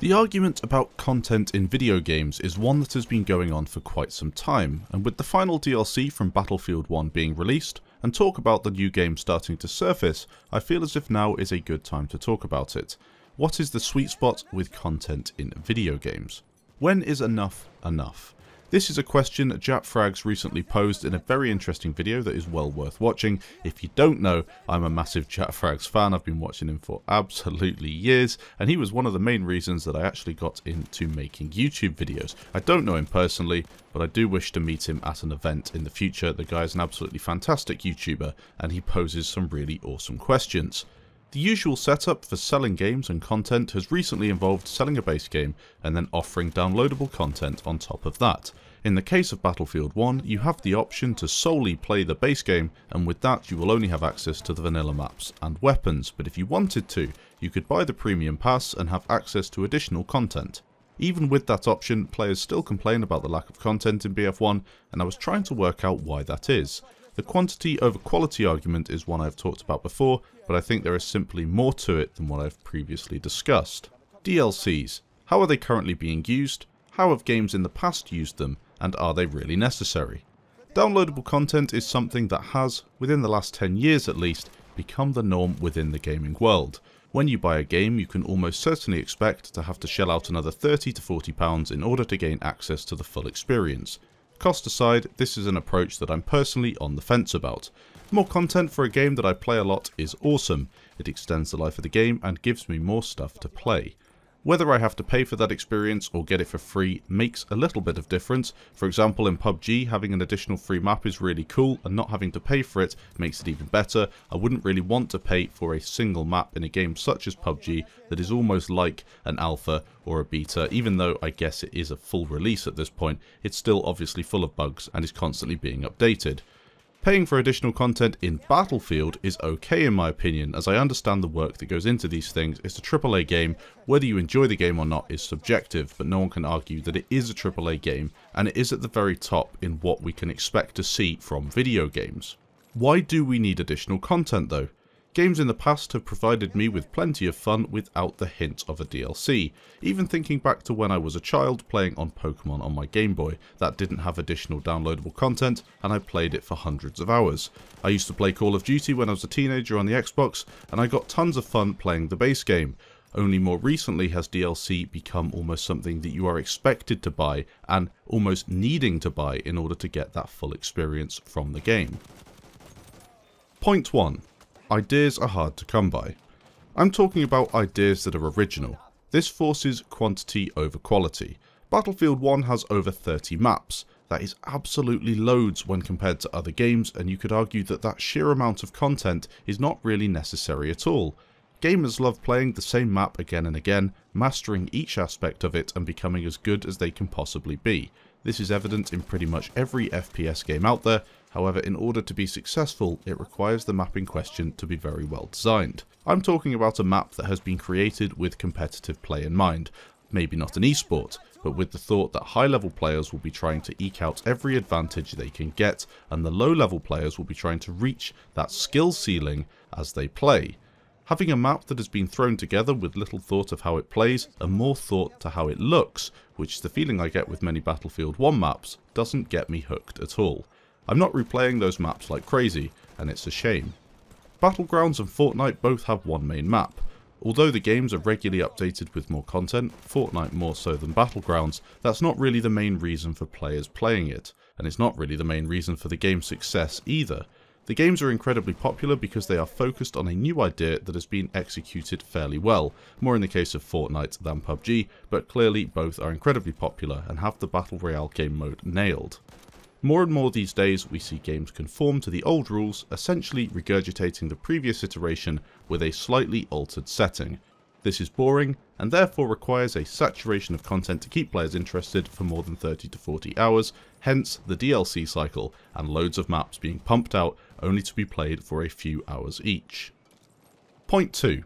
The argument about content in video games is one that has been going on for quite some time, and with the final DLC from Battlefield 1 being released, and talk about the new game starting to surface, I feel as if now is a good time to talk about it. What is the sweet spot with content in video games? When is enough enough? This is a question JackFrags recently posed in a very interesting video that is well worth watching. If you don't know, I'm a massive JackFrags fan. I've been watching him for absolutely years, and he was one of the main reasons that I actually got into making YouTube videos. I don't know him personally, but I do wish to meet him at an event in the future. The guy is an absolutely fantastic YouTuber, and he poses some really awesome questions. The usual setup for selling games and content has recently involved selling a base game and then offering downloadable content on top of that. In the case of Battlefield 1, you have the option to solely play the base game, and with that you will only have access to the vanilla maps and weapons, but if you wanted to, you could buy the premium pass and have access to additional content. Even with that option, players still complain about the lack of content in BF1, and I was trying to work out why that is. The quantity over quality argument is one I've talked about before, but I think there is simply more to it than what I've previously discussed. DLCs. How are they currently being used? How have games in the past used them? And are they really necessary? Downloadable content is something that has, within the last 10 years at least, become the norm within the gaming world. When you buy a game, you can almost certainly expect to have to shell out another £30 to £40 in order to gain access to the full experience. Cost aside, this is an approach that I'm personally on the fence about. More content for a game that I play a lot is awesome. It extends the life of the game and gives me more stuff to play. Whether I have to pay for that experience or get it for free makes a little bit of difference. For example, in PUBG, having an additional free map is really cool, and not having to pay for it makes it even better. I wouldn't really want to pay for a single map in a game such as PUBG that is almost like an alpha or a beta. Even though I guess it is a full release at this point, it's still obviously full of bugs and is constantly being updated. Paying for additional content in Battlefield is okay in my opinion, as I understand the work that goes into these things. It's a AAA game. Whether you enjoy the game or not is subjective, but no one can argue that it is a AAA game, and it is at the very top in what we can expect to see from video games. Why do we need additional content though? Games in the past have provided me with plenty of fun without the hint of a DLC. Even thinking back to when I was a child playing on Pokemon on my Game Boy, that didn't have additional downloadable content, and I played it for hundreds of hours. I used to play Call of Duty when I was a teenager on the Xbox, and I got tons of fun playing the base game. Only more recently has DLC become almost something that you are expected to buy, and almost needing to buy in order to get that full experience from the game. Point 1. Ideas are hard to come by. I'm talking about ideas that are original. This forces quantity over quality. Battlefield 1 has over 30 maps. That is absolutely loads when compared to other games, and you could argue that that sheer amount of content is not really necessary at all. Gamers love playing the same map again and again, mastering each aspect of it and becoming as good as they can possibly be. This is evident in pretty much every FPS game out there. However, in order to be successful, it requires the map in question to be very well designed. I'm talking about a map that has been created with competitive play in mind. Maybe not an esport, but with the thought that high-level players will be trying to eke out every advantage they can get, and the low-level players will be trying to reach that skill ceiling as they play. Having a map that has been thrown together with little thought of how it plays and more thought to how it looks, which is the feeling I get with many Battlefield 1 maps, doesn't get me hooked at all. I'm not replaying those maps like crazy, and it's a shame. Battlegrounds and Fortnite both have one main map. Although the games are regularly updated with more content, Fortnite more so than Battlegrounds, that's not really the main reason for players playing it, and it's not really the main reason for the game's success either. The games are incredibly popular because they are focused on a new idea that has been executed fairly well, more in the case of Fortnite than PUBG, but clearly both are incredibly popular and have the Battle Royale game mode nailed. More and more these days we see games conform to the old rules, essentially regurgitating the previous iteration with a slightly altered setting. This is boring, and therefore requires a saturation of content to keep players interested for more than 30 to 40 hours, hence the DLC cycle, and loads of maps being pumped out only to be played for a few hours each. Point 2.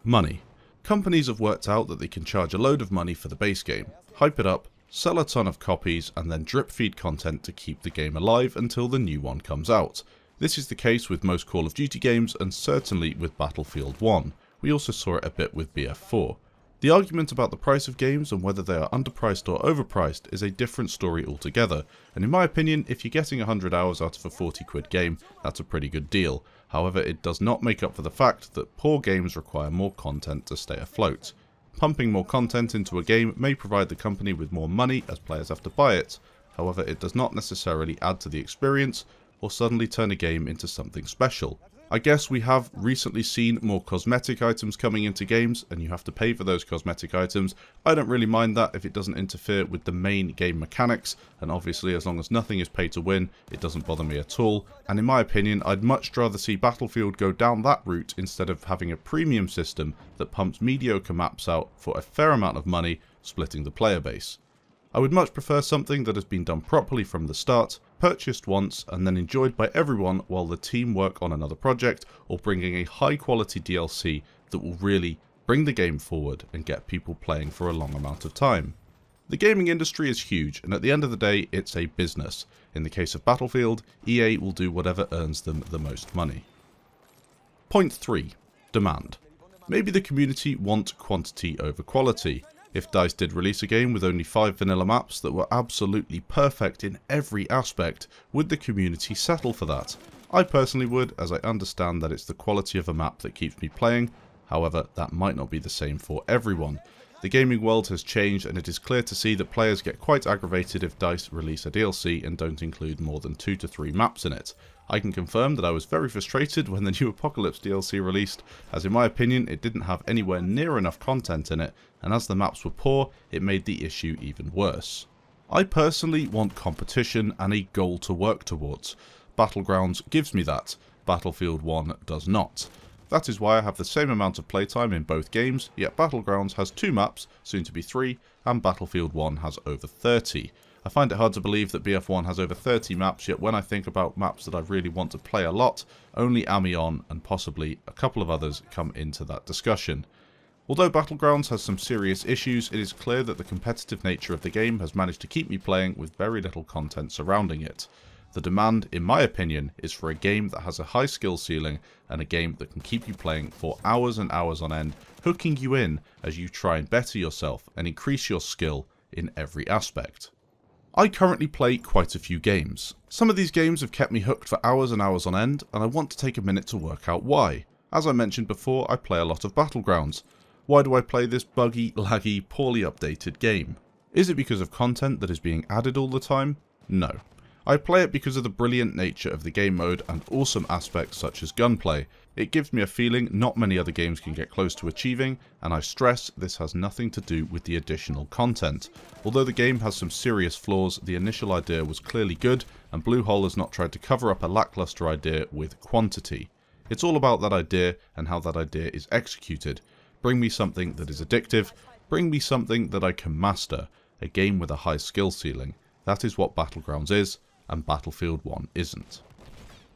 Money. Companies have worked out that they can charge a load of money for the base game, hype it up, sell a ton of copies, and then drip feed content to keep the game alive until the new one comes out. This is the case with most Call of Duty games, and certainly with Battlefield 1. We also saw it a bit with BF4. The argument about the price of games and whether they are underpriced or overpriced is a different story altogether, and in my opinion, if you're getting 100 hours out of a 40 quid game, that's a pretty good deal. However, it does not make up for the fact that poor games require more content to stay afloat. Pumping more content into a game may provide the company with more money as players have to buy it, however it does not necessarily add to the experience or suddenly turn a game into something special. I guess we have recently seen more cosmetic items coming into games, and you have to pay for those cosmetic items. I don't really mind that if it doesn't interfere with the main game mechanics, and obviously as long as nothing is pay to win, it doesn't bother me at all. And in my opinion, I'd much rather see Battlefield go down that route instead of having a premium system that pumps mediocre maps out for a fair amount of money, splitting the player base. I would much prefer something that has been done properly from the start, purchased once and then enjoyed by everyone while the team work on another project, or bringing a high quality DLC that will really bring the game forward and get people playing for a long amount of time. The gaming industry is huge, and at the end of the day it's a business. In the case of Battlefield, EA will do whatever earns them the most money. Point 3. Demand. Maybe the community want quantity over quality. If DICE did release a game with only 5 vanilla maps that were absolutely perfect in every aspect, would the community settle for that? I personally would, as I understand that it's the quality of a map that keeps me playing. However, that might not be the same for everyone. The gaming world has changed, and it is clear to see that players get quite aggravated if DICE release a DLC and don't include more than 2 to 3 maps in it. I can confirm that I was very frustrated when the new Apocalypse DLC released, as in my opinion it didn't have anywhere near enough content in it, and as the maps were poor, it made the issue even worse. I personally want competition and a goal to work towards. Battlegrounds gives me that, Battlefield 1 does not. That is why I have the same amount of playtime in both games, yet Battlegrounds has 2 maps, soon to be 3, and Battlefield 1 has over 30. I find it hard to believe that BF1 has over 30 maps, yet when I think about maps that I really want to play a lot, only Amiens and possibly a couple of others come into that discussion. Although Battlegrounds has some serious issues, it is clear that the competitive nature of the game has managed to keep me playing with very little content surrounding it. The demand, in my opinion, is for a game that has a high skill ceiling and a game that can keep you playing for hours and hours on end, hooking you in as you try and better yourself and increase your skill in every aspect. I currently play quite a few games. Some of these games have kept me hooked for hours and hours on end, and I want to take a minute to work out why. As I mentioned before, I play a lot of Battlegrounds. Why do I play this buggy, laggy, poorly updated game? Is it because of content that is being added all the time? No. I play it because of the brilliant nature of the game mode and awesome aspects such as gunplay. It gives me a feeling not many other games can get close to achieving, and I stress this has nothing to do with the additional content. Although the game has some serious flaws, the initial idea was clearly good, and Bluehole has not tried to cover up a lackluster idea with quantity. It's all about that idea and how that idea is executed. Bring me something that is addictive, bring me something that I can master, a game with a high skill ceiling. That is what Battlegrounds is, and Battlefield 1 isn't.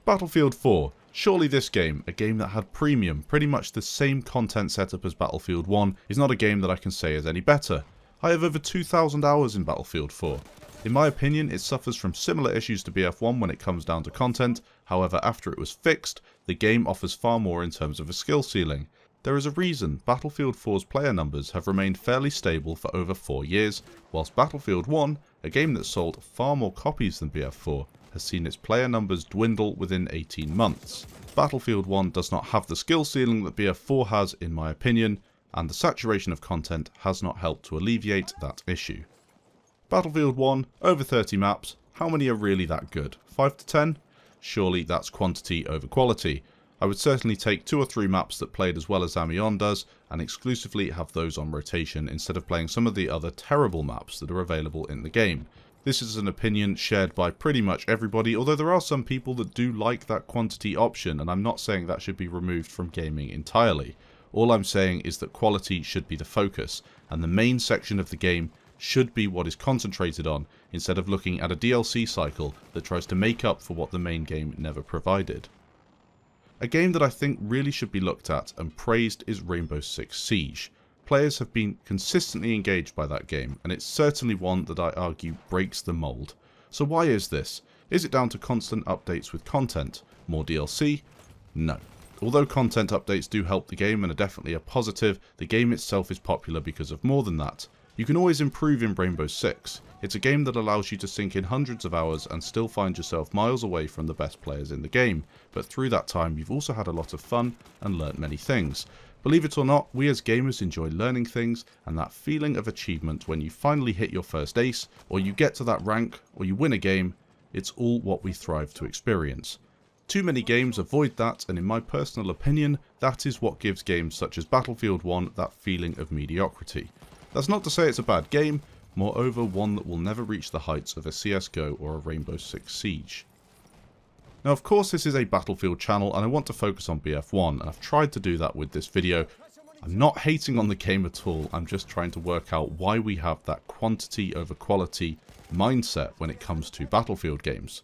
Battlefield 4. Surely this game, a game that had premium, pretty much the same content setup as Battlefield 1, is not a game that I can say is any better. I have over 2,000 hours in Battlefield 4. In my opinion, it suffers from similar issues to BF1 when it comes down to content. However, after it was fixed, the game offers far more in terms of a skill ceiling. There is a reason Battlefield 4's player numbers have remained fairly stable for over 4 years, whilst Battlefield 1, a game that sold far more copies than BF4, has seen its player numbers dwindle within 18 months. Battlefield 1 does not have the skill ceiling that BF4 has in my opinion, and the saturation of content has not helped to alleviate that issue. Battlefield 1, over 30 maps, how many are really that good? 5 to 10? Surely that's quantity over quality. I would certainly take 2 or 3 maps that played as well as Amiens does, and exclusively have those on rotation instead of playing some of the other terrible maps that are available in the game. This is an opinion shared by pretty much everybody, although there are some people that do like that quantity option, and I'm not saying that should be removed from gaming entirely. All I'm saying is that quality should be the focus, and the main section of the game should be what is concentrated on, instead of looking at a DLC cycle that tries to make up for what the main game never provided. A game that I think really should be looked at and praised is Rainbow Six Siege. Players have been consistently engaged by that game, and it's certainly one that I argue breaks the mould. So why is this? Is it down to constant updates with content? More DLC? No. Although content updates do help the game and are definitely a positive, the game itself is popular because of more than that. You can always improve in Rainbow Six. It's a game that allows you to sink in hundreds of hours and still find yourself miles away from the best players in the game, but through that time you've also had a lot of fun and learnt many things. Believe it or not, we as gamers enjoy learning things, and that feeling of achievement when you finally hit your first ace, or you get to that rank, or you win a game, it's all what we thrive to experience. Too many games avoid that, and in my personal opinion, that is what gives games such as Battlefield 1 that feeling of mediocrity. That's not to say it's a bad game, moreover one that will never reach the heights of a CSGO or a Rainbow Six Siege. Now of course this is a Battlefield channel and I want to focus on BF1, and I've tried to do that with this video. I'm not hating on the game at all, I'm just trying to work out why we have that quantity over quality mindset when it comes to Battlefield games.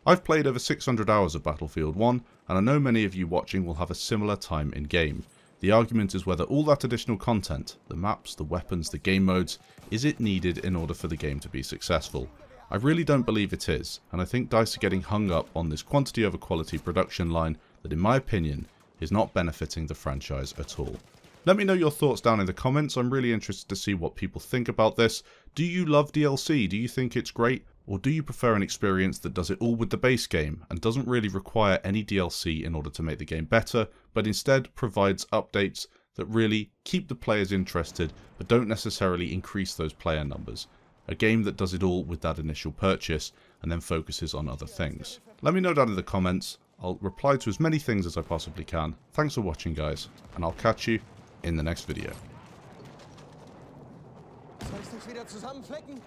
I've played over 600 hours of Battlefield 1, and I know many of you watching will have a similar time in game. The argument is whether all that additional content, the maps, the weapons, the game modes, is it needed in order for the game to be successful? I really don't believe it is, and I think DICE are getting hung up on this quantity over quality production line that in my opinion is not benefiting the franchise at all. Let me know your thoughts down in the comments. I'm really interested to see what people think about this. Do you love DLC? Do you think it's great? Or do you prefer an experience that does it all with the base game and doesn't really require any DLC in order to make the game better, but instead provides updates that really keep the players interested but don't necessarily increase those player numbers? A game that does it all with that initial purchase and then focuses on other things. Let me know down in the comments. I'll reply to as many things as I possibly can. Thanks for watching guys, and I'll catch you in the next video. Soll ich das wieder zusammenflecken?